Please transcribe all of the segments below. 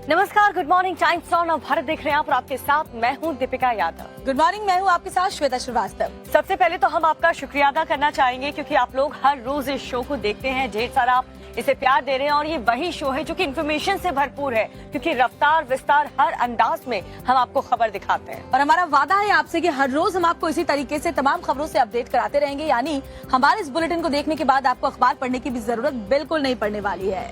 नमस्कार, good morning. Times on और भारत देख रहे हैं आप और आपके साथ मैं हूं दीपिका यादव। गुड मॉर्निंग, मैं हूं आपके साथ श्वेता श्रीवास्तव। सबसे पहले तो हम आपका शुक्रिया अदा करना चाहेंगे क्योंकि आप लोग हर रोज इस शो को देखते हैं, ढेर सारा आप इसे प्यार दे रहे हैं और ये वही शो है जो कि इन्फॉर्मेशन से भरपूर है क्योंकि रफ्तार विस्तार हर अंदाज में हम आपको खबर दिखाते हैं और हमारा वादा है आपसे कि हर रोज हम आपको इसी तरीके से तमाम खबरों से अपडेट कराते रहेंगे। यानी हमारे इस बुलेटिन को देखने के बाद आपको अखबार पढ़ने की भी जरूरत बिल्कुल नहीं पड़ने वाली है।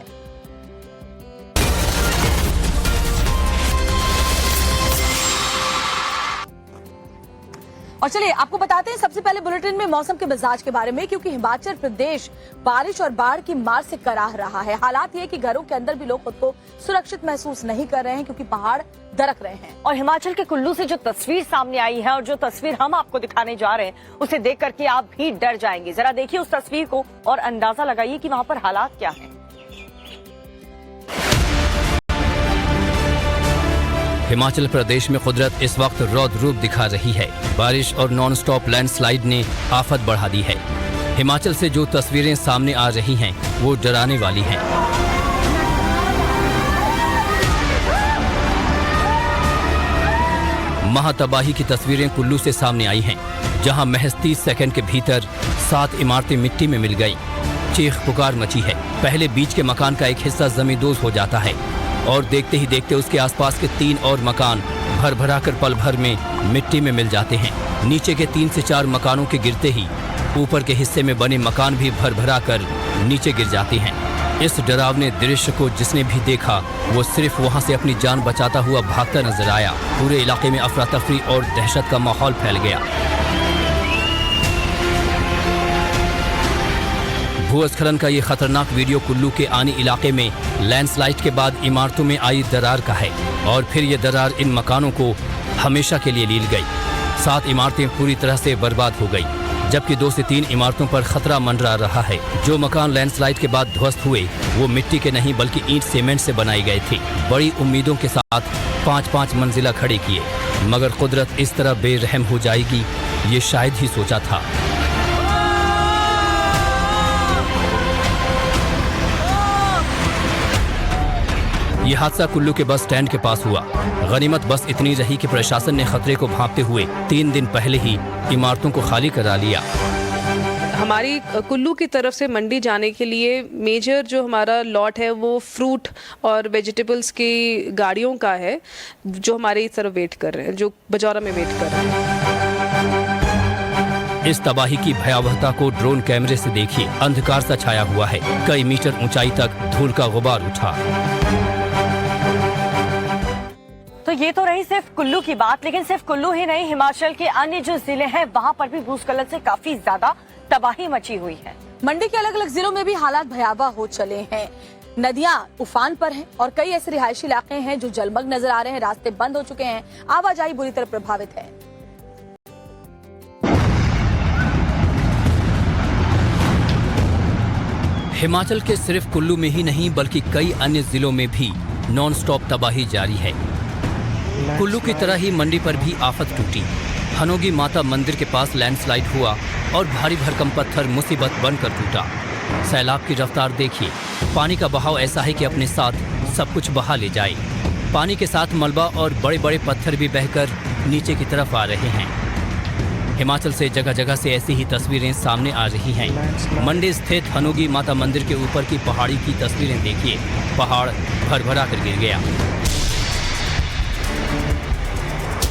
और चलिए आपको बताते हैं सबसे पहले बुलेटिन में मौसम के मिजाज के बारे में, क्योंकि हिमाचल प्रदेश बारिश और बाढ़ की मार से कराह रहा है। हालात ये कि घरों के अंदर भी लोग खुद को सुरक्षित महसूस नहीं कर रहे हैं क्योंकि पहाड़ दरक रहे हैं। और हिमाचल के कुल्लू से जो तस्वीर सामने आई है और जो तस्वीर हम आपको दिखाने जा रहे हैं उसे देख करके आप भी डर जाएंगे। जरा देखिए उस तस्वीर को और अंदाजा लगाइए कि वहाँ पर हालात क्या है। हिमाचल प्रदेश में कुदरत इस वक्त रौद्र रूप दिखा रही है। बारिश और नॉन स्टॉप लैंडस्लाइड ने आफत बढ़ा दी है। हिमाचल से जो तस्वीरें सामने आ रही हैं वो डराने वाली हैं। महातबाही की तस्वीरें कुल्लू से सामने आई हैं, जहां महज 30 सेकंड के भीतर 7 इमारतें मिट्टी में मिल गईं। चीख पुकार मची है। पहले बीच के मकान का एक हिस्सा जमींदोज हो जाता है और देखते ही देखते उसके आसपास के 3 और मकान भर भरा कर पल भर में मिट्टी में मिल जाते हैं। नीचे के 3 से 4 मकानों के गिरते ही ऊपर के हिस्से में बने मकान भी भर भरा कर नीचे गिर जाते हैं। इस डरावने दृश्य को जिसने भी देखा वो सिर्फ वहां से अपनी जान बचाता हुआ भागता नजर आया। पूरे इलाके में अफरा तफरी और दहशत का माहौल फैल गया। भूस्खलन का ये खतरनाक वीडियो कुल्लू के आनी इलाके में लैंडस्लाइड के बाद इमारतों में आई दरार का है और फिर ये दरार इन मकानों को हमेशा के लिए लील गई। 7 इमारतें पूरी तरह से बर्बाद हो गई, जबकि 2 से 3 इमारतों पर खतरा मंडरा रहा है। जो मकान लैंडस्लाइड के बाद ध्वस्त हुए वो मिट्टी के नहीं बल्कि ईंट सीमेंट से बनाए गए थे। बड़ी उम्मीदों के साथ 5-5 मंजिला खड़े किए, मगर कुदरत इस तरह बेरहम हो जाएगी ये शायद ही सोचा था। ये हादसा कुल्लू के बस स्टैंड के पास हुआ। गनीमत बस इतनी रही कि प्रशासन ने खतरे को भांपते हुए 3 दिन पहले ही इमारतों को खाली करा लिया। हमारी कुल्लू की तरफ से मंडी जाने के लिए मेजर जो हमारा लॉट है वो फ्रूट और वेजिटेबल्स की गाड़ियों का है, जो हमारे इस तरफ वेट कर रहे हैं, जो बजौरा में वेट कर रहे हैं। इस तबाही की भयावहता को ड्रोन कैमरे से देखिए। अंधकार सा छाया हुआ है, कई मीटर ऊंचाई तक धूल का गुबार उठा। तो ये तो रही सिर्फ कुल्लू की बात, लेकिन सिर्फ कुल्लू ही नहीं, हिमाचल के अन्य जो जिले हैं वहाँ पर भी भूस्खलन से काफी ज्यादा तबाही मची हुई है। मंडी के अलग अलग जिलों में भी हालात भयावह हो चले हैं। नदियां उफान पर हैं और कई ऐसे रिहायशी इलाके हैं जो जलमग्न नजर आ रहे हैं। रास्ते बंद हो चुके हैं, आवाजाही बुरी तरह प्रभावित है। हिमाचल के सिर्फ कुल्लू में ही नहीं बल्कि कई अन्य जिलों में भी नॉन स्टॉप तबाही जारी है। कुल्लू की तरह ही मंडी पर भी आफत टूटी। हनोगी माता मंदिर के पास लैंडस्लाइड हुआ और भारी भरकम पत्थर मुसीबत बनकर टूटा। सैलाब की रफ्तार देखिए। पानी का बहाव ऐसा है कि अपने साथ सब कुछ बहा ले जाए। पानी के साथ मलबा और बड़े बड़े पत्थर भी बहकर नीचे की तरफ आ रहे हैं। हिमाचल से जगह जगह से ऐसी ही तस्वीरें सामने आ रही हैं। मंडी स्थित हनोगी माता मंदिर के ऊपर की पहाड़ी की तस्वीरें देखिए। पहाड़ भरभरा कर गिर गया।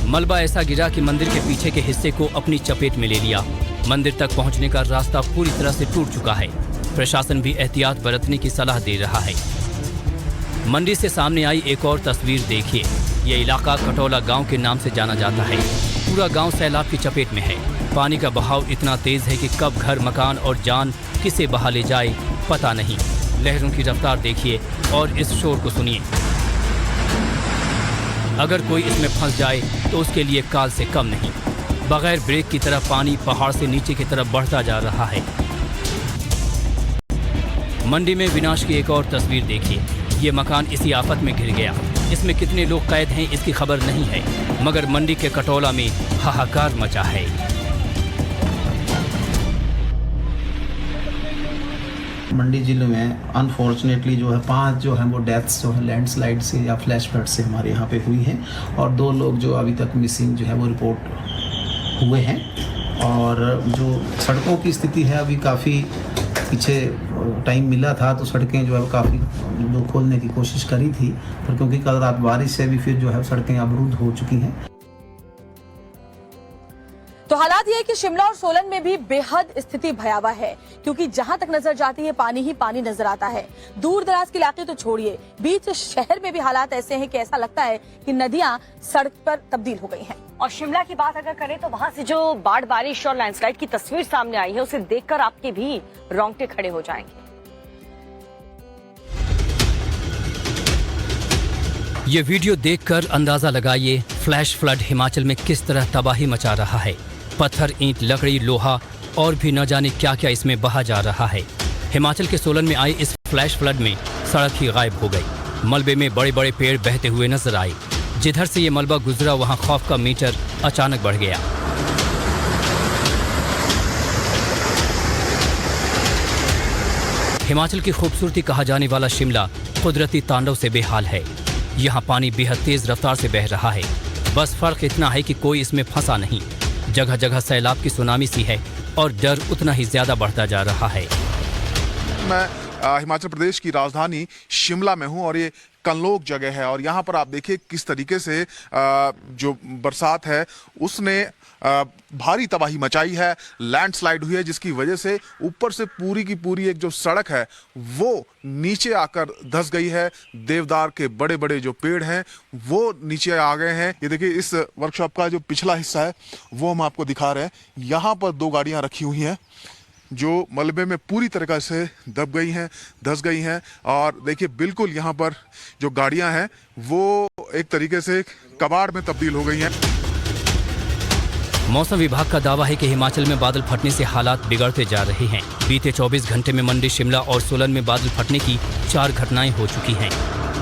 मलबा ऐसा गिरा कि मंदिर के पीछे के हिस्से को अपनी चपेट में ले लिया। मंदिर तक पहुंचने का रास्ता पूरी तरह से टूट चुका है। प्रशासन भी एहतियात बरतने की सलाह दे रहा है। मंडी से सामने आई एक और तस्वीर देखिए। ये इलाका कटौला गांव के नाम से जाना जाता है। पूरा गांव सैलाब की चपेट में है। पानी का बहाव इतना तेज है कि कब घर मकान और जान किसे बहा ले जाए पता नहीं। लहरों की रफ्तार देखिए और इस शोर को सुनिए। अगर कोई इसमें फंस जाए तो उसके लिए काल से कम नहीं। बगैर ब्रेक की तरह पानी पहाड़ से नीचे की तरफ बढ़ता जा रहा है। मंडी में विनाश की एक और तस्वीर देखिए। ये मकान इसी आफत में घिर गया। इसमें कितने लोग कैद हैं इसकी खबर नहीं है, मगर मंडी के कटौला में हाहाकार मचा है। मंडी जिले में अनफॉर्चुनेटली जो है 5 जो है वो डेथ्स जो है लैंडस्लाइड से या फ्लैश फ्लड से हमारे यहाँ पे हुई हैं और 2 लोग जो अभी तक मिसिंग जो है वो रिपोर्ट हुए हैं। और जो सड़कों की स्थिति है अभी काफ़ी पीछे टाइम मिला था तो सड़कें जो है काफ़ी लोग खोलने की कोशिश करी थी, पर क्योंकि कल रात बारिश से भी फिर जो है सड़कें अवरुद्ध हो चुकी हैं। तो हालात ये है कि शिमला और सोलन में भी बेहद स्थिति भयावह है, क्योंकि जहां तक नजर जाती है पानी ही पानी नजर आता है। दूर दराज के इलाके तो छोड़िए, बीच शहर में भी हालात ऐसे हैं कि ऐसा लगता है कि नदियां सड़क पर तब्दील हो गई हैं। और शिमला की बात अगर करें तो वहां से जो बाढ़ बारिश और लैंडस्लाइड की तस्वीर सामने आई है उसे देखकर आपके भी रोंगटे खड़े हो जाएंगे। ये वीडियो देखकर अंदाजा लगाइए फ्लैश फ्लड हिमाचल में किस तरह तबाही मचा रहा है। पत्थर, ईंट, लकड़ी, लोहा और भी न जाने क्या क्या इसमें बहा जा रहा है। हिमाचल के सोलन में आई इस फ्लैश फ्लड में सड़क ही गायब हो गई। मलबे में बड़े बड़े पेड़ बहते हुए नजर आए। जिधर से ये मलबा गुजरा वहां खौफ का मीटर अचानक बढ़ गया। हिमाचल की खूबसूरती कहा जाने वाला शिमला कुदरती तांडव से बेहाल है। यहाँ पानी बेहद तेज रफ्तार से बह रहा है। बस फर्क इतना है कि कोई इसमें फंसा नहीं। जगह जगह सैलाब की सुनामी सी है और डर उतना ही ज्यादा बढ़ता जा रहा है। मैं हिमाचल प्रदेश की राजधानी शिमला में हूं और ये कनलोक जगह है और यहाँ पर आप देखिए किस तरीके से जो बरसात है उसने भारी तबाही मचाई है। लैंडस्लाइड हुई है जिसकी वजह से ऊपर से पूरी की पूरी एक जो सड़क है वो नीचे आकर धंस गई है। देवदार के बड़े बड़े जो पेड़ हैं वो नीचे आ गए हैं। ये देखिए इस वर्कशॉप का जो पिछला हिस्सा है वो हम आपको दिखा रहे हैं। यहाँ पर 2 गाड़ियाँ रखी हुई हैं जो मलबे में पूरी तरह से दब गई हैं, धंस गई हैं। और देखिए बिल्कुल यहाँ पर जो गाड़ियाँ हैं वो एक तरीके से कबाड़ में तब्दील हो गई हैं। मौसम विभाग का दावा है कि हिमाचल में बादल फटने से हालात बिगड़ते जा रहे हैं। बीते 24 घंटे में मंडी, शिमला और सोलन में बादल फटने की 4 घटनाएं हो चुकी हैं।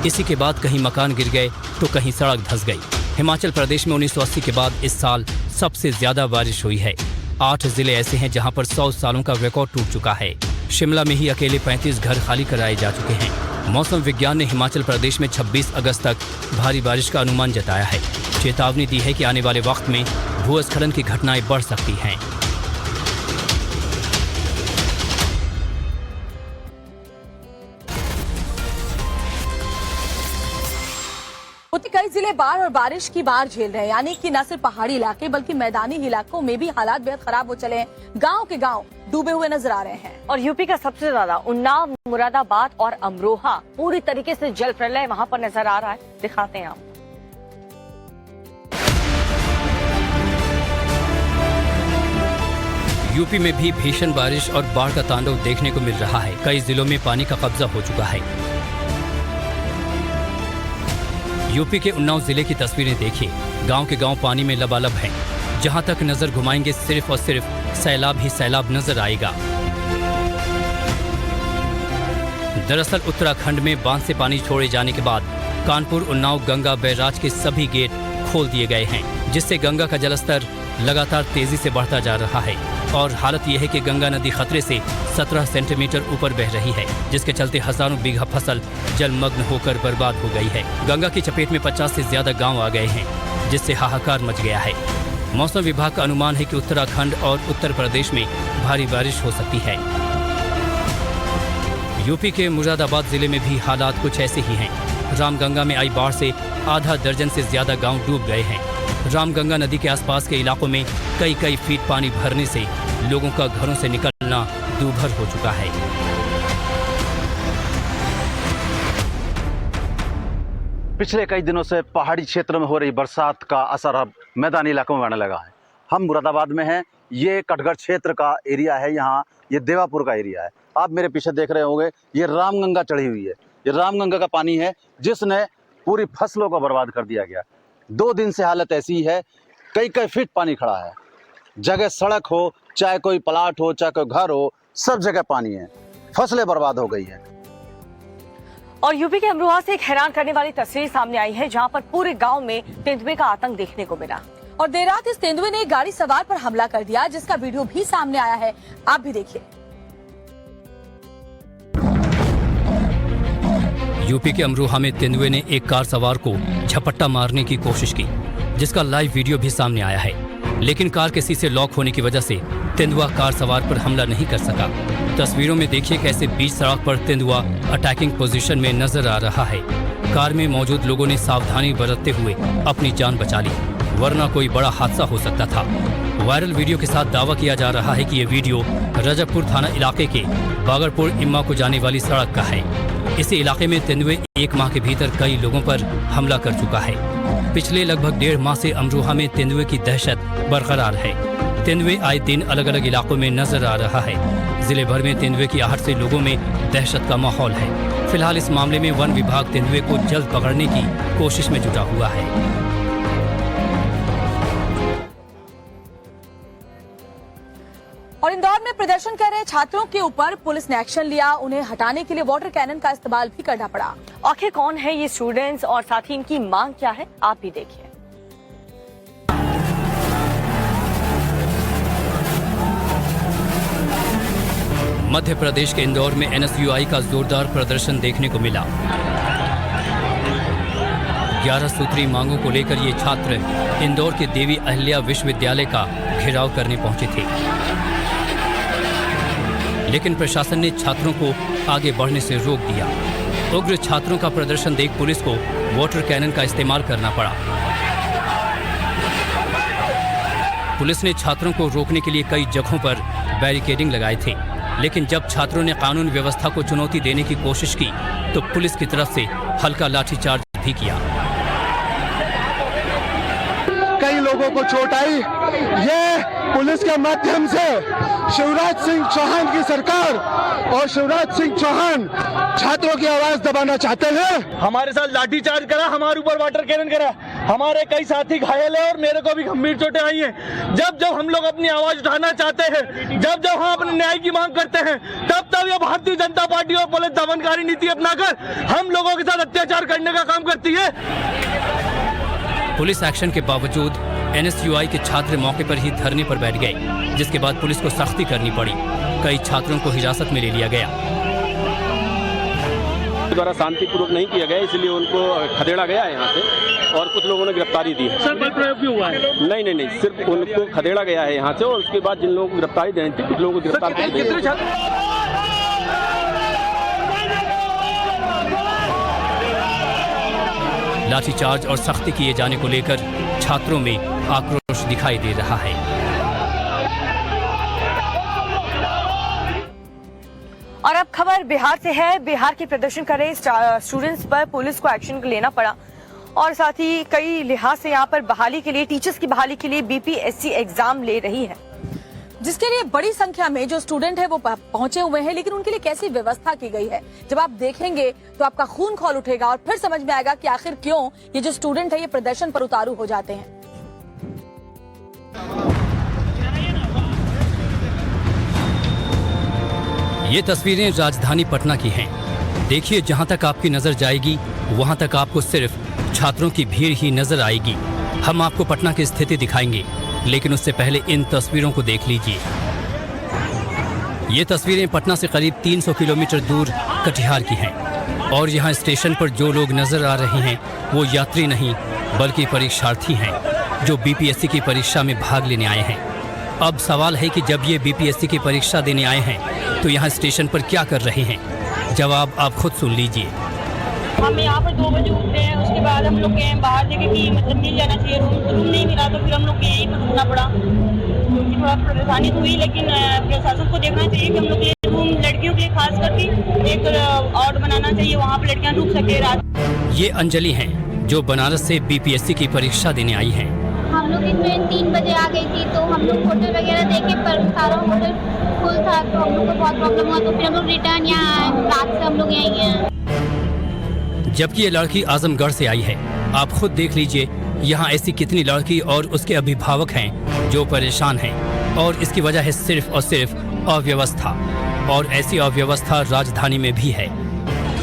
इसी के बाद कहीं मकान गिर गए तो कहीं सड़क धंस गई। हिमाचल प्रदेश में 1980 के बाद इस साल सबसे ज्यादा बारिश हुई है। 8 जिले ऐसे हैं जहां पर 100 सालों का रिकॉर्ड टूट चुका है। शिमला में ही अकेले 35 घर खाली कराए जा चुके हैं। मौसम विज्ञान ने हिमाचल प्रदेश में 26 अगस्त तक भारी बारिश का अनुमान जताया है। चेतावनी दी है कि आने वाले वक्त में भूस्खलन की घटनाएं बढ़ सकती हैं। कई जिले बाढ़ और बारिश की मार झेल रहे हैं, यानी कि न सिर्फ पहाड़ी इलाके बल्कि मैदानी इलाकों में भी हालात बेहद खराब हो चले हैं। गांव के गांव डूबे हुए नजर आ रहे हैं। और यूपी का सबसे ज्यादा उन्नाव, मुरादाबाद और अमरोहा पूरी तरीके से जल प्रलय वहां पर नजर आ रहा है। दिखाते हैं आप। यूपी में भी भीषण बारिश और बाढ़ का तांडव देखने को मिल रहा है। कई जिलों में पानी का कब्जा हो चुका है। यूपी के उन्नाव जिले की तस्वीरें देखिए। गांव के गांव पानी में लबालब हैं। जहां तक नजर घुमाएंगे सिर्फ और सिर्फ सैलाब ही सैलाब नजर आएगा। दरअसल उत्तराखंड में बांध से पानी छोड़े जाने के बाद कानपुर, उन्नाव, गंगा बैराज के सभी गेट खोल दिए गए हैं, जिससे गंगा का जलस्तर लगातार तेजी से बढ़ता जा रहा है। और हालत यह है कि गंगा नदी खतरे से 17 सेंटीमीटर ऊपर बह रही है, जिसके चलते हजारों बीघा फसल जलमग्न होकर बर्बाद हो गई है। गंगा की चपेट में 50 से ज्यादा गांव आ गए हैं, जिससे हाहाकार मच गया है। मौसम विभाग का अनुमान है कि उत्तराखंड और उत्तर प्रदेश में भारी बारिश हो सकती है। यूपी के मुरादाबाद जिले में भी हालात कुछ ऐसे ही हैं। रामगंगा में आई बाढ़ से आधा दर्जन से ज्यादा गांव डूब गए हैं। रामगंगा नदी के आसपास के इलाकों में कई फीट पानी भरने से लोगों का घरों से निकलना दूभर हो चुका है। पिछले कई दिनों से पहाड़ी क्षेत्रों में हो रही बरसात का असर अब मैदानी इलाकों में आने लगा है। हम मुरादाबाद में हैं। ये कटघर क्षेत्र का एरिया है। यहाँ ये देवापुर का एरिया है। आप मेरे पीछे देख रहे होंगे ये रामगंगा चढ़ी हुई है। ये रामगंगा का पानी है जिसने पूरी फसलों को बर्बाद कर दिया गया। 2 दिन से हालत ऐसी है, कई फीट पानी खड़ा है। जगह सड़क हो, चाहे कोई प्लाट हो, चाहे कोई घर हो, सब जगह पानी है। फसलें बर्बाद हो गई है। और यूपी के अमरोहा से एक हैरान करने वाली तस्वीर सामने आई है, जहां पर पूरे गांव में तेंदुए का आतंक देखने को मिला। और देर रात इस तेंदुए ने एक गाड़ी सवार पर हमला कर दिया, जिसका वीडियो भी सामने आया है। आप भी देखिए। यूपी के अमरोहा में तेंदुए ने एक कार सवार को झपट्टा मारने की कोशिश की, जिसका लाइव वीडियो भी सामने आया है। लेकिन कार के शीशे लॉक होने की वजह से तेंदुआ कार सवार पर हमला नहीं कर सका। तस्वीरों में देखिए कैसे बीच सड़क पर तेंदुआ अटैकिंग पोजीशन में नजर आ रहा है। कार में मौजूद लोगों ने सावधानी बरतते हुए अपनी जान बचा ली, वरना कोई बड़ा हादसा हो सकता था। वायरल वीडियो के साथ दावा किया जा रहा है कि ये वीडियो रजबपुर थाना इलाके के बागरपुर इम्मा को जाने वाली सड़क का है। इसी इलाके में तेंदुए 1 माह के भीतर कई लोगों पर हमला कर चुका है। पिछले लगभग 1.5 माह से अमरोहा में तेंदुए की दहशत बरकरार है। तेंदुए आए दिन अलग अलग इलाकों में नजर आ रहा है। जिले भर में तेंदुए की आहट से लोगों में दहशत का माहौल है। फिलहाल इस मामले में वन विभाग तेंदुए को जल्द पकड़ने की कोशिश में जुटा हुआ है। और इंदौर में प्रदर्शन कर रहे छात्रों के ऊपर पुलिस ने एक्शन लिया। उन्हें हटाने के लिए वाटर कैनन का इस्तेमाल भी करना पड़ा। आखिर कौन है ये स्टूडेंट्स और साथ ही इनकी मांग क्या है, आप भी देखिए। मध्य प्रदेश के इंदौर में NSUI का जोरदार प्रदर्शन देखने को मिला। 11 सूत्री मांगों को लेकर ये छात्र इंदौर के देवी अहिल्या विश्वविद्यालय का घेराव करने पहुंचे थे, लेकिन प्रशासन ने छात्रों को आगे बढ़ने से रोक दिया। उग्र छात्रों का प्रदर्शन देख पुलिस को वाटर कैनन का इस्तेमाल करना पड़ा। पुलिस ने छात्रों को रोकने के लिए कई जगहों पर बैरिकेडिंग लगाए थे, लेकिन जब छात्रों ने कानून व्यवस्था को चुनौती देने की कोशिश की तो पुलिस की तरफ से हल्का लाठीचार्ज भी किया। कई लोगों को चोट आई। ये पुलिस के माध्यम से शिवराज सिंह चौहान की सरकार और शिवराज सिंह चौहान छात्रों की आवाज दबाना चाहते हैं। हमारे साथ लाठीचार्ज करा, हमारे ऊपर वाटर कैनन करा, हमारे कई साथी घायल है और मेरे को भी गंभीर चोटें आई हैं। जब हम लोग अपनी आवाज उठाना चाहते हैं, जब हम अपने न्याय की मांग करते हैं, तब ये भारतीय जनता पार्टी और पुलिस दमनकारी नीति अपनाकर हम लोगों के साथ अत्याचार करने का काम करती है। पुलिस एक्शन के बावजूद NSUI के छात्र मौके पर ही धरने पर बैठ गए, जिसके बाद पुलिस को सख्ती करनी पड़ी। कई छात्रों को हिरासत में ले लिया गया। द्वारा शांतिपूर्वक नहीं किया गया, इसलिए उनको खदेड़ा गया है यहाँ से और कुछ लोगों ने गिरफ्तारी दी है। सर, बल प्रयोग भी हुआ है? नहीं, सिर्फ उनको खदेड़ा गया है यहाँ से और उसके बाद जिन लोगों को गिरफ्तारी देनी थी, कुछ लोगों को गिरफ्तार कर दिया। लाठीचार्ज और सख्ती किए जाने को लेकर छात्रों में आक्रोश दिखाई दे रहा है। और अब खबर बिहार से है। बिहार के प्रदर्शन कर रहे स्टूडेंट्स पर पुलिस को एक्शन लेना पड़ा और साथ ही कई लिहाज से यहाँ पर बहाली के लिए, टीचर्स की बहाली के लिए BPSC एग्जाम ले रही है, जिसके लिए बड़ी संख्या में जो स्टूडेंट है वो पहुंचे हुए हैं। लेकिन उनके लिए कैसी व्यवस्था की गई है, जब आप देखेंगे तो आपका खून खौल उठेगा और फिर समझ में आएगा कि आखिर क्यों ये जो स्टूडेंट है ये प्रदर्शन पर उतारू हो जाते हैं। ये तस्वीरें राजधानी पटना की हैं। देखिए, जहां तक आपकी नजर जाएगी वहां तक आपको सिर्फ छात्रों की भीड़ ही नजर आएगी। हम आपको पटना की स्थिति दिखाएंगे, लेकिन उससे पहले इन तस्वीरों को देख लीजिए। ये तस्वीरें पटना से करीब 300 किलोमीटर दूर कटिहार की हैं और यहाँ स्टेशन पर जो लोग नजर आ रहे हैं वो यात्री नहीं बल्कि परीक्षार्थी हैं जो BPSC की परीक्षा में भाग लेने आए हैं। अब सवाल है कि जब ये BPSC की परीक्षा देने आए हैं तो यहाँ स्टेशन पर क्या कर रहे हैं? जवाब आप खुद सुन लीजिए। हम यहाँ पर 2 बजे उठते हैं, उसके बाद हम लोग गए बाहर देखे कि मतलब मिल जाना चाहिए रूम नहीं मिला तो फिर हम लोग यहीं पर रुकना पड़ा। क्योंकि थोड़ा परेशानी हुई, लेकिन प्रशासन को देखना चाहिए कि हम लोग ये रूम लड़कियों के लिए खास करके एक और बनाना चाहिए, वहाँ पर लड़कियाँ रुक सके रात। ये अंजलि हैं जो बनारस से BPSC की परीक्षा देने आई हैं। हम लोग इसमें 3 बजे आ गई थी तो हम लोग होटल वगैरह देखे पर सारा होटल फुल था, तो हम लोग को बहुत प्रॉब्लम हुआ, तो फिर हम लोग रिटर्न यहाँ आए। रात से हम लोग यहीं हैं। जबकि ये लड़की आजमगढ़ से आई है। आप खुद देख लीजिए यहाँ ऐसी कितनी लड़की और उसके अभिभावक हैं जो परेशान हैं और इसकी वजह है सिर्फ और सिर्फ अव्यवस्था, और ऐसी अव्यवस्था राजधानी में भी है।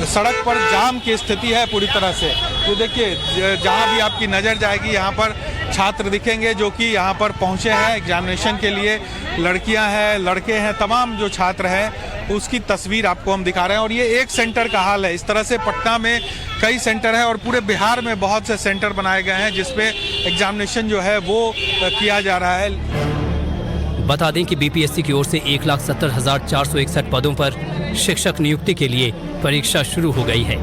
सड़क पर जाम की स्थिति है पूरी तरह से। तो देखिए, जहाँ भी आपकी नज़र जाएगी यहाँ पर छात्र दिखेंगे जो कि यहाँ पर पहुँचे हैं एग्जामिनेशन के लिए। लड़कियाँ हैं, लड़के हैं, तमाम जो छात्र हैं उसकी तस्वीर आपको हम दिखा रहे हैं। और ये एक सेंटर का हाल है। इस तरह से पटना में कई सेंटर है और पूरे बिहार में बहुत से सेंटर बनाए गए हैं जिसपे एग्जामिनेशन जो है वो किया जा रहा है। बता दें कि बीपीएससी की ओर से 1,70,461 पदों पर शिक्षक नियुक्ति के लिए परीक्षा शुरू हो गई है।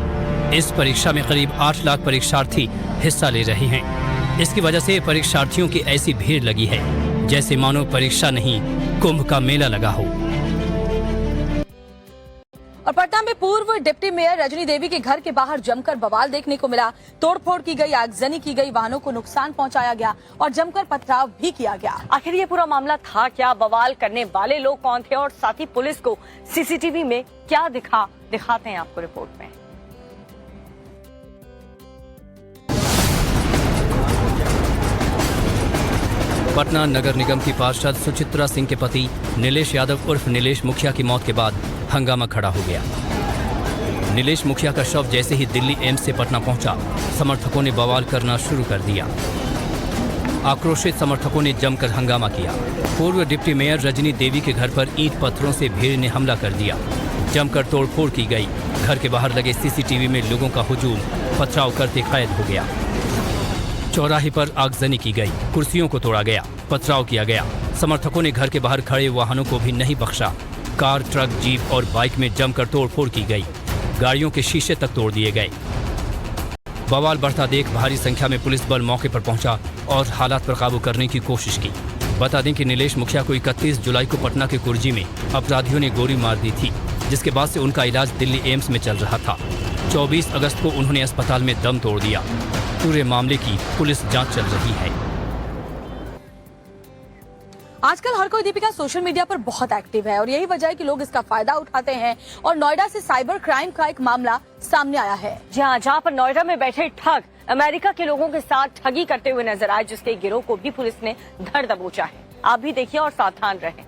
इस परीक्षा में करीब 8 लाख परीक्षार्थी हिस्सा ले रहे हैं। इसकी वजह से परीक्षार्थियों की ऐसी भीड़ लगी है जैसे मानो परीक्षा नहीं कुंभ का मेला लगा हो। और पटना में पूर्व डिप्टी मेयर रजनी देवी के घर के बाहर जमकर बवाल देखने को मिला। तोड़फोड़ की गई, आगजनी की गई, वाहनों को नुकसान पहुंचाया गया और जमकर पथराव भी किया गया। आखिर ये पूरा मामला था क्या, बवाल करने वाले लोग कौन थे और साथ ही पुलिस को सीसीटीवी में क्या दिखाते हैं आपको रिपोर्ट में। पटना नगर निगम की पार्षद सुचित्रा सिंह के पति नीलेश यादव उर्फ नीलेश मुखिया की मौत के बाद हंगामा खड़ा हो गया। नीलेश मुखिया का शव जैसे ही दिल्ली एम्स से पटना पहुंचा, समर्थकों ने बवाल करना शुरू कर दिया। आक्रोशित समर्थकों ने जमकर हंगामा किया। पूर्व डिप्टी मेयर रजनी देवी के घर पर ईंट पत्थरों से भीड़ ने हमला कर दिया। जमकर तोड़फोड़ की गई। घर के बाहर लगे सीसीटीवी में लोगों का हुजूम पथराव करते कैद हो गया। चौराहे पर आगजनी की गई, कुर्सियों को तोड़ा गया, पथराव किया गया। समर्थकों ने घर के बाहर खड़े वाहनों को भी नहीं बख्शा। कार, ट्रक, जीप और बाइक में जमकर तोड़फोड़ की गई। गाड़ियों के शीशे तक तोड़ दिए गए। बवाल बढ़ता देख भारी संख्या में पुलिस बल मौके पर पहुंचा और हालात पर काबू करने की कोशिश की। बता दें कि नीलेश मुखिया को 31 जुलाई को पटना के कुर्जी में अपराधियों ने गोली मार दी थी, जिसके बाद से उनका इलाज दिल्ली एम्स में चल रहा था। 24 अगस्त को उन्होंने अस्पताल में दम तोड़ दिया। पूरे मामले की पुलिस जांच चल रही है। आजकल हर कोई दीपिका सोशल मीडिया पर बहुत एक्टिव है और यही वजह है कि लोग इसका फायदा उठाते हैं और नोएडा से साइबर क्राइम का एक मामला सामने आया है। जहां पर नोएडा में बैठे ठग अमेरिका के लोगों के साथ ठगी करते हुए नजर आए, जिसके गिरोह को भी पुलिस ने धर दबोचा है। आप भी देखिए और सावधान रहें।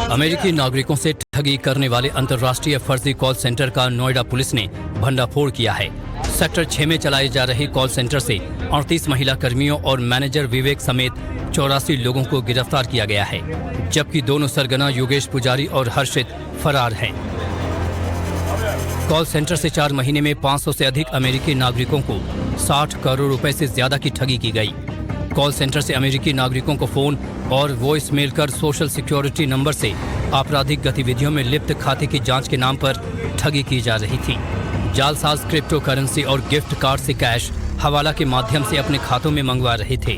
अमेरिकी नागरिकों से ठगी करने वाले अंतर्राष्ट्रीय फर्जी कॉल सेंटर का नोएडा पुलिस ने भंडाफोड़ किया है। सेक्टर 6 में चलाए जा रहे कॉल सेंटर से 38 महिला कर्मियों और मैनेजर विवेक समेत 84 लोगों को गिरफ्तार किया गया है, जबकि दोनों सरगना योगेश पुजारी और हर्षित फरार हैं। कॉल सेंटर से 4 महीने में 500 से अधिक अमेरिकी नागरिकों को 60 करोड़ रुपए से ज्यादा की ठगी की गई। कॉल सेंटर से अमेरिकी नागरिकों को फोन और वॉइस मेल कर सोशल सिक्योरिटी नंबर से आपराधिक गतिविधियों में लिप्त खाते की जांच के नाम पर ठगी की जा रही थी। जालसाज क्रिप्टो करेंसी और गिफ्ट कार्ड से कैश हवाला के माध्यम से अपने खातों में मंगवा रहे थे।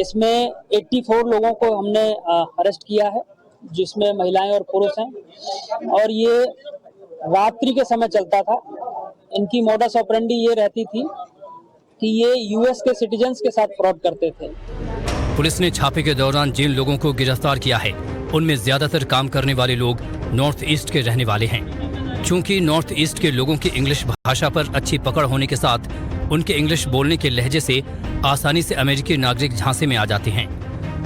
इसमें 84 लोगों को हमने अरेस्ट किया है, जिसमें महिलाएं और पुरुष हैं, और ये रात्रि के समय चलता था। इनकी मोडस ऑपरेंडी ये रहती थी कि ये यूएस के सिटीजन्स के साथ फ्रॉड करते थे। पुलिस ने छापे के दौरान जिन लोगों को गिरफ्तार किया है, उनमें ज्यादातर काम करने वाले लोग नॉर्थ ईस्ट के रहने वाले हैं। चूंकि नॉर्थ ईस्ट के लोगों की इंग्लिश भाषा पर अच्छी पकड़ होने के साथ उनके इंग्लिश बोलने के लहजे से आसानी से अमेरिकी नागरिक झांसे में आ जाते हैं।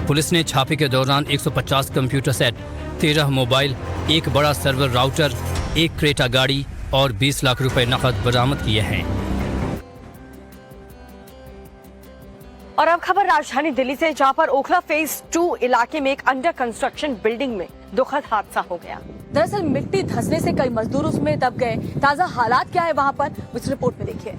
पुलिस ने छापे के दौरान 150 कंप्यूटर सेट, 13 मोबाइल, एक बड़ा सर्वर राउटर, एक क्रेटा गाड़ी और 20 लाख रुपए नकद बरामद किए हैं। और अब खबर राजधानी दिल्ली से, जहां पर ओखला फेज 2 इलाके में एक अंडर कंस्ट्रक्शन बिल्डिंग में दुखद हादसा हो गया। दरअसल मिट्टी धंसने से कई मजदूर उसमें दब गए। ताजा हालात क्या है वहां पर, इस रिपोर्ट में देखिए।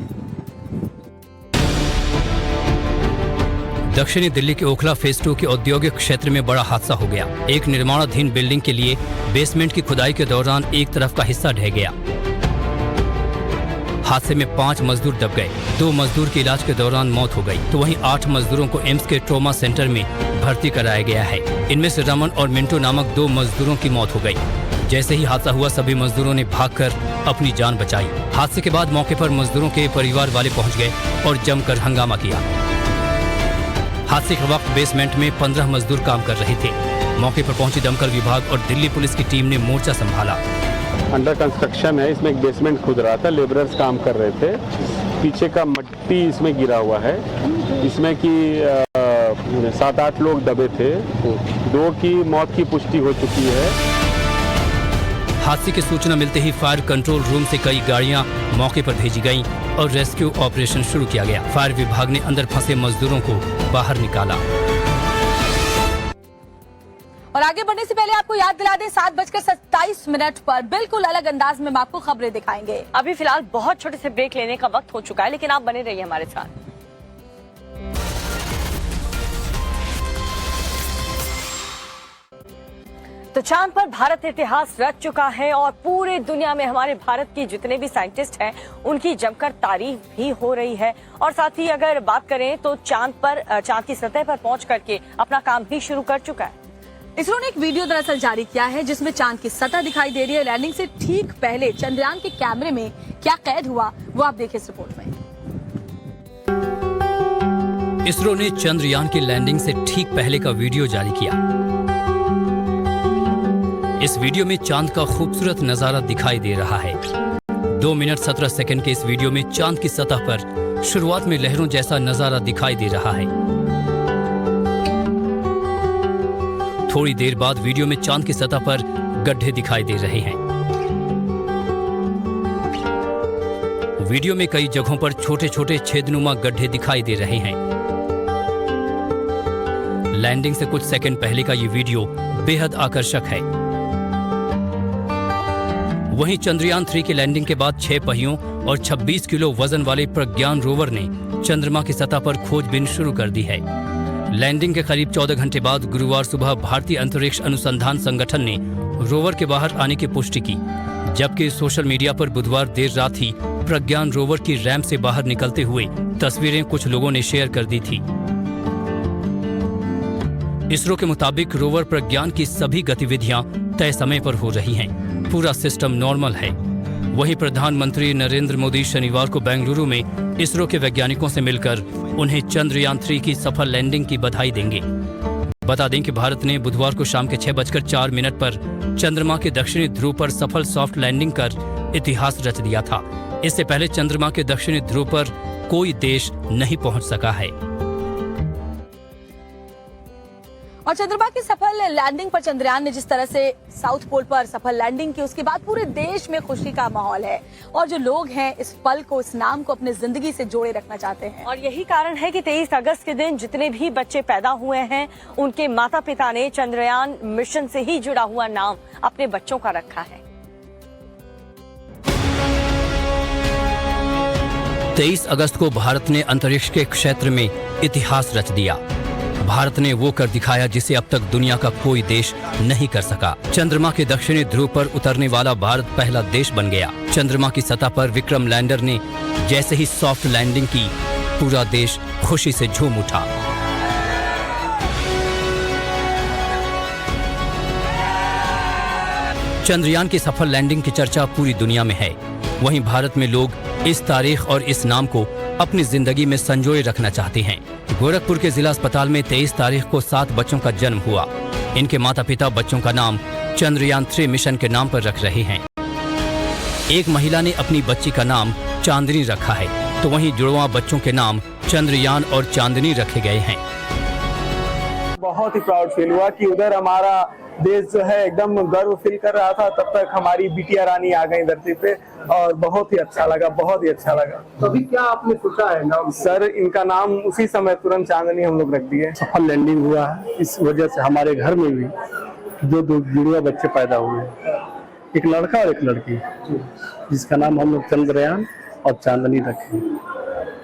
दक्षिणी दिल्ली के ओखला फेज 2 के औद्योगिक क्षेत्र में बड़ा हादसा हो गया। एक निर्माणाधीन बिल्डिंग के लिए बेसमेंट की खुदाई के दौरान एक तरफ का हिस्सा ढह गया। हादसे में 5 मजदूर दब गए। 2 मजदूर की इलाज के दौरान मौत हो गई, तो वहीं 8 मजदूरों को एम्स के ट्रॉमा सेंटर में भर्ती कराया गया है। इनमें से रमन और मिंटू नामक 2 मजदूरों की मौत हो गई। जैसे ही हादसा हुआ, सभी मजदूरों ने भागकर अपनी जान बचाई। हादसे के बाद मौके पर मजदूरों के परिवार वाले पहुंच गए और जमकर हंगामा किया। हादसे के वक्त बेसमेंट में 15 मजदूर काम कर रहे थे। मौके पर पहुंची दमकल विभाग और दिल्ली पुलिस की टीम ने मोर्चा संभाला। अंडर कंस्ट्रक्शन है, इसमें एक बेसमेंट खुद रहा था, लेबरर्स काम कर रहे थे। पीछे का मिट्टी इसमें गिरा हुआ है। इसमें कि 7-8 लोग दबे थे। 2 की मौत की पुष्टि हो चुकी है। हादसे की सूचना मिलते ही फायर कंट्रोल रूम से कई गाड़ियां मौके पर भेजी गईं और रेस्क्यू ऑपरेशन शुरू किया गया। फायर विभाग ने अंदर फंसे मजदूरों को बाहर निकाला। और आगे बढ़ने से पहले आपको याद दिला दें 7:27 पर बिल्कुल अलग अंदाज में हम आपको खबरें दिखाएंगे। अभी फिलहाल बहुत छोटे से ब्रेक लेने का वक्त हो चुका है, लेकिन आप बने रहिए हमारे साथ। तो चांद पर भारत इतिहास रच चुका है और पूरे दुनिया में हमारे भारत के जितने भी साइंटिस्ट हैं उनकी जमकर तारीफ भी हो रही है। और साथ ही अगर बात करें तो चांद की सतह पर पहुंच करके अपना काम भी शुरू कर चुका है। इसरो ने एक वीडियो दरअसल जारी किया है जिसमें चांद की सतह दिखाई दे रही है। लैंडिंग से ठीक पहले चंद्रयान के कैमरे में क्या कैद हुआ वो आप देखिए इस रिपोर्ट में। इसरो ने चंद्रयान की लैंडिंग से ठीक पहले का वीडियो जारी किया। इस वीडियो में चांद का खूबसूरत नजारा दिखाई दे रहा है। 2 मिनट 17 सेकंड के इस वीडियो में चांद की सतह पर शुरुआत में लहरों जैसा नजारा दिखाई दे रहा है। थोड़ी देर बाद वीडियो में चांद की सतह पर गड्ढे दिखाई दे रहे हैं। वीडियो में कई जगहों पर छोटे छोटे छेदनुमा गड्ढे दिखाई दे रहे हैं। लैंडिंग से कुछ सेकंड पहले का ये वीडियो बेहद आकर्षक है। वहीं चंद्रयान 3 की लैंडिंग के बाद 6 पहियों और 26 किलो वजन वाले प्रज्ञान रोवर ने चंद्रमा की सतह पर खोजबीन शुरू कर दी है। लैंडिंग के करीब 14 घंटे बाद गुरुवार सुबह भारतीय अंतरिक्ष अनुसंधान संगठन ने रोवर के बाहर आने की पुष्टि की, जबकि सोशल मीडिया पर बुधवार देर रात ही प्रज्ञान रोवर की रैंप से बाहर निकलते हुए तस्वीरें कुछ लोगों ने शेयर कर दी थी। इसरो के मुताबिक रोवर प्रज्ञान की सभी गतिविधियां तय समय पर हो रही हैं। पूरा सिस्टम नॉर्मल है। वहीं प्रधानमंत्री नरेंद्र मोदी शनिवार को बेंगलुरु में इसरो के वैज्ञानिकों से मिलकर उन्हें चंद्रयान 3 की सफल लैंडिंग की बधाई देंगे। बता दें कि भारत ने बुधवार को शाम के 6:04 पर चंद्रमा के दक्षिणी ध्रुव पर सफल सॉफ्ट लैंडिंग कर इतिहास रच दिया था। इससे पहले चंद्रमा के दक्षिणी ध्रुव पर कोई देश नहीं पहुंच सका है। और चंद्रमा की सफल लैंडिंग पर चंद्रयान ने जिस तरह से साउथ पोल पर सफल लैंडिंग की, उसके बाद पूरे देश में खुशी का माहौल है और जो लोग हैं इस पल को, इस नाम को अपने जिंदगी से जोड़े रखना चाहते हैं। और यही कारण है कि 23 अगस्त के दिन जितने भी बच्चे पैदा हुए हैं उनके माता पिता ने चंद्रयान मिशन से ही जुड़ा हुआ नाम अपने बच्चों का रखा है। 23 अगस्त को भारत ने अंतरिक्ष के क्षेत्र में इतिहास रच दिया। भारत ने वो कर दिखाया जिसे अब तक दुनिया का कोई देश नहीं कर सका। चंद्रमा के दक्षिणी ध्रुव पर उतरने वाला भारत पहला देश बन गया। चंद्रमा की सतह पर विक्रम लैंडर ने जैसे ही सॉफ्ट लैंडिंग की, पूरा देश खुशी से झूम उठा। चंद्रयान की सफल लैंडिंग की चर्चा पूरी दुनिया में है। वहीं भारत में लोग इस तारीख और इस नाम को अपनी जिंदगी में संजोए रखना चाहते हैं। गोरखपुर के जिला अस्पताल में 23 तारीख को 7 बच्चों का जन्म हुआ। इनके माता पिता बच्चों का नाम चंद्रयान 3 मिशन के नाम पर रख रहे हैं। एक महिला ने अपनी बच्ची का नाम चांदनी रखा है, तो वहीं जुड़वा बच्चों के नाम चंद्रयान और चांदनी रखे गए हैं। बहुत ही प्राउड फील हुआ कि उधर हमारा देश जो है एकदम गर्व फील कर रहा था, तब तक हमारी बिटिया रानी आ गई धरती पे और बहुत ही अच्छा लगा, बहुत ही अच्छा लगा। तो अभी क्या आपने सोचा है नाम? सर इनका नाम उसी समय तुरंत चांदनी हम लोग रख दिए। सफल लैंडिंग हुआ है, इस वजह से हमारे घर में भी जो 2 जुड़वा बच्चे पैदा हुए, एक लड़का और एक लड़की, जिसका नाम हम लोग चंद्रयान और चांदनी रखे।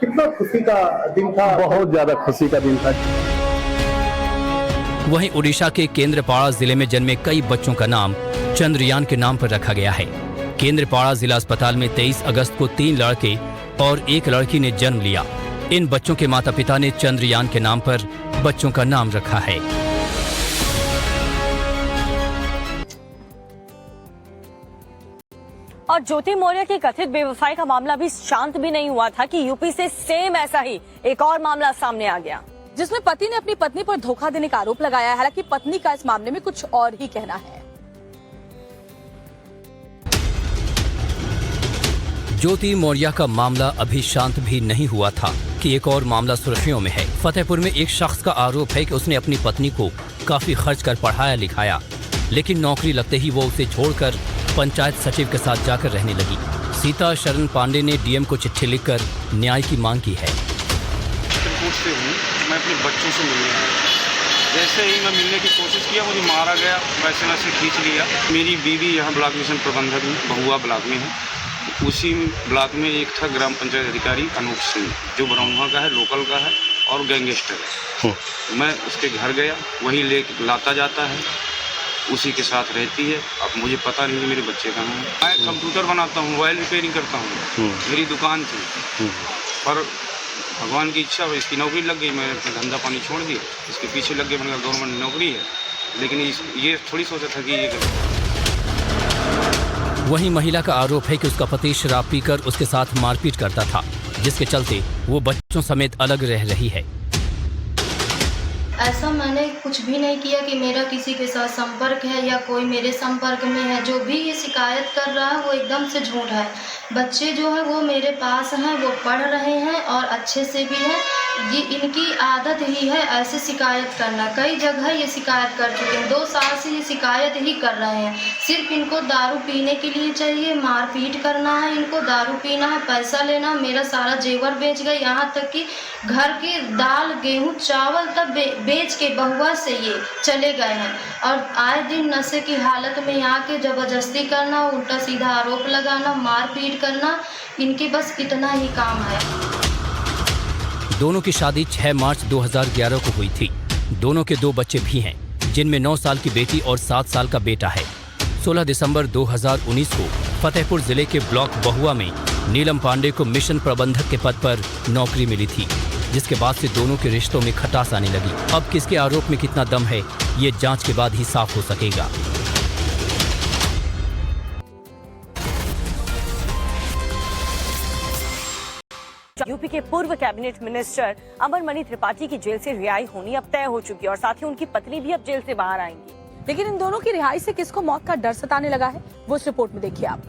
कितना खुशी का दिन था, बहुत ज्यादा खुशी का दिन था। वहीं ओडिशा के केंद्रपाड़ा जिले में जन्मे कई बच्चों का नाम चंद्रयान के नाम पर रखा गया है। केंद्रपाड़ा जिला अस्पताल में 23 अगस्त को 3 लड़के और 1 लड़की ने जन्म लिया। इन बच्चों के माता पिता ने चंद्रयान के नाम पर बच्चों का नाम रखा है। और ज्योति मौर्य की कथित बेवफाई का मामला भी शांत भी नहीं हुआ था कि यूपी से सेम ऐसा ही एक और मामला सामने आ गया, जिसमें पति ने अपनी पत्नी पर धोखा देने का आरोप लगाया है। हालांकि पत्नी का इस मामले में कुछ और ही कहना है। ज्योति मौर्य का मामला अभी शांत भी नहीं हुआ था कि एक और मामला सुर्खियों में है। फतेहपुर में एक शख्स का आरोप है कि उसने अपनी पत्नी को काफी खर्च कर पढ़ाया लिखाया, लेकिन नौकरी लगते ही वो उसे छोड़कर पंचायत सचिव के साथ जाकर रहने लगी। सीता शरण पांडे ने डीएम को चिट्ठी लिखकर न्याय की मांग की है। मैं अपने बच्चों से मिलने आया, जैसे ही मैं मिलने की कोशिश किया मुझे मारा गया, पैसे में से खींच लिया। मेरी बीवी यहाँ ब्लॉक मिशन प्रबंधक में बहुआ ब्लॉक में है। उसी ब्लॉक में एक था ग्राम पंचायत अधिकारी अनूप सिंह, जो ब्रह्मा का है, लोकल का है और गैंगस्टर है। मैं उसके घर गया, वही ले लाता जाता है, उसी के साथ रहती है। अब मुझे पता नहीं कि मेरे बच्चे कहाँ हैं। मैं कंप्यूटर बनाता हूँ, मोबाइल रिपेयरिंग करता हूँ, मेरी दुकान थी, पर भगवान की इच्छा हुई, इसकी नौकरी लग गई। मैंने अपना धंधा पानी छोड़ दिया, इसके पीछे लग गए। मैंने कहा गवर्नमेंट नौकरी है, लेकिन ये थोड़ी सोचा था कि ये वहीं महिला का आरोप है कि उसका पति शराब पीकर उसके साथ मारपीट करता था, जिसके चलते वो बच्चों समेत अलग रह रही है। ऐसा मैंने कुछ भी नहीं किया कि मेरा किसी के साथ संपर्क है या कोई मेरे संपर्क में है। जो भी ये शिकायत कर रहा है वो एकदम से झूठ है। बच्चे जो है वो मेरे पास हैं, वो पढ़ रहे हैं और अच्छे से भी हैं। ये इनकी आदत ही है ऐसे शिकायत करना। कई जगह ये शिकायत कर चुके हैं, 2 साल से ये शिकायत ही कर रहे हैं। सिर्फ इनको दारू पीने के लिए चाहिए, मारपीट करना है, इनको दारू पीना है, पैसा लेना। मेरा सारा जेवर बेच गए, यहाँ तक कि घर के दाल गेहूँ चावल तब बेच के बहुआ से ये चले गए हैं। और आए दिन नशे की हालत में यहाँ के जबरदस्ती करना, उल्टा सीधा आरोप लगाना, मारपीट करना, इनके बस इतना ही काम है। दोनों की शादी 6 मार्च 2011 को हुई थी। दोनों के 2 बच्चे भी हैं, जिनमें 9 साल की बेटी और 7 साल का बेटा है। 16 दिसंबर 2019 को फतेहपुर जिले के ब्लॉक बहुआ में नीलम पांडे को मिशन प्रबंधक के पद पर नौकरी मिली थी, जिसके बाद से दोनों के रिश्तों में खटास आने लगी। अब किसके आरोप में कितना दम है, ये जांच के बाद ही साफ हो सकेगा। यूपी के पूर्व कैबिनेट मिनिस्टर अमरमणि त्रिपाठी की जेल से रिहाई होनी अब तय हो चुकी है और साथ ही उनकी पत्नी भी अब जेल से बाहर आएंगी। लेकिन इन दोनों की रिहाई से किसको मौत का डर सताने लगा है, वो इस रिपोर्ट में देखिए आप।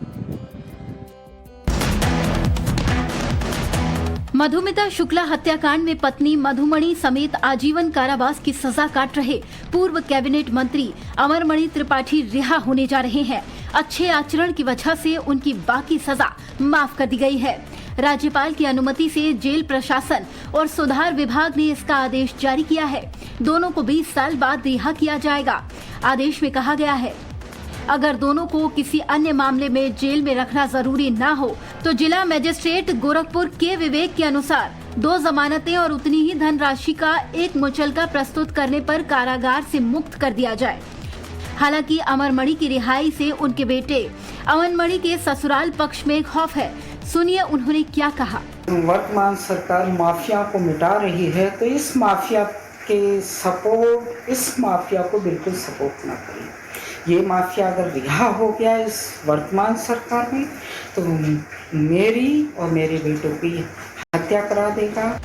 मधुमिता शुक्ला हत्याकांड में पत्नी मधुमणि समेत आजीवन कारावास की सजा काट रहे पूर्व कैबिनेट मंत्री अमरमणि त्रिपाठी रिहा होने जा रहे हैं। अच्छे आचरण की वजह से उनकी बाकी सजा माफ कर दी गई है। राज्यपाल की अनुमति से जेल प्रशासन और सुधार विभाग ने इसका आदेश जारी किया है। दोनों को 20 साल बाद रिहा किया जाएगा। आदेश में कहा गया है, अगर दोनों को किसी अन्य मामले में जेल में रखना जरूरी न हो तो जिला मजिस्ट्रेट गोरखपुर के विवेक के अनुसार 2 जमानतें और उतनी ही धनराशि का एक मुचलका प्रस्तुत करने पर कारागार से मुक्त कर दिया जाए। हालांकि अमरमणि की रिहाई से उनके बेटे अमरमणि के ससुराल पक्ष में खौफ है। सुनिए उन्होंने क्या कहा। वर्तमान सरकार माफिया को मिटा रही है, तो इस माफिया को बिल्कुल सपोर्ट न करें। ये माफिया अगर रिहा हो गया इस वर्तमान सरकार में तो मेरी और मेरे बेटों की हत्या करा देगा।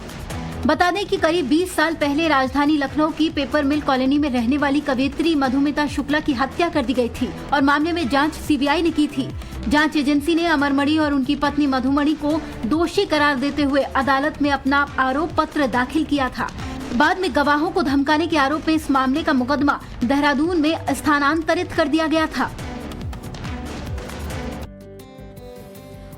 बता दें कि करीब 20 साल पहले राजधानी लखनऊ की पेपर मिल कॉलोनी में रहने वाली कवयित्री मधुमिता शुक्ला की हत्या कर दी गई थी और मामले में जांच सीबीआई ने की थी। जांच एजेंसी ने अमरमणि और उनकी पत्नी मधुमणि को दोषी करार देते हुए अदालत में अपना आरोप पत्र दाखिल किया था। बाद में गवाहों को धमकाने के आरोप में इस मामले का मुकदमा देहरादून में स्थानांतरित कर दिया गया था।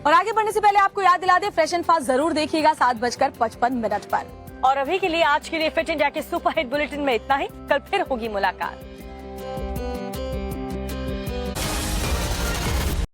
और आगे बढ़ने से पहले आपको याद दिला दे, फ्रेश एंड फास्ट जरूर देखिएगा 7:55 पर। और अभी के लिए आज के लिए फिट इंडिया के सुपर हिट बुलेटिन में इतना ही। कल फिर होगी मुलाकात।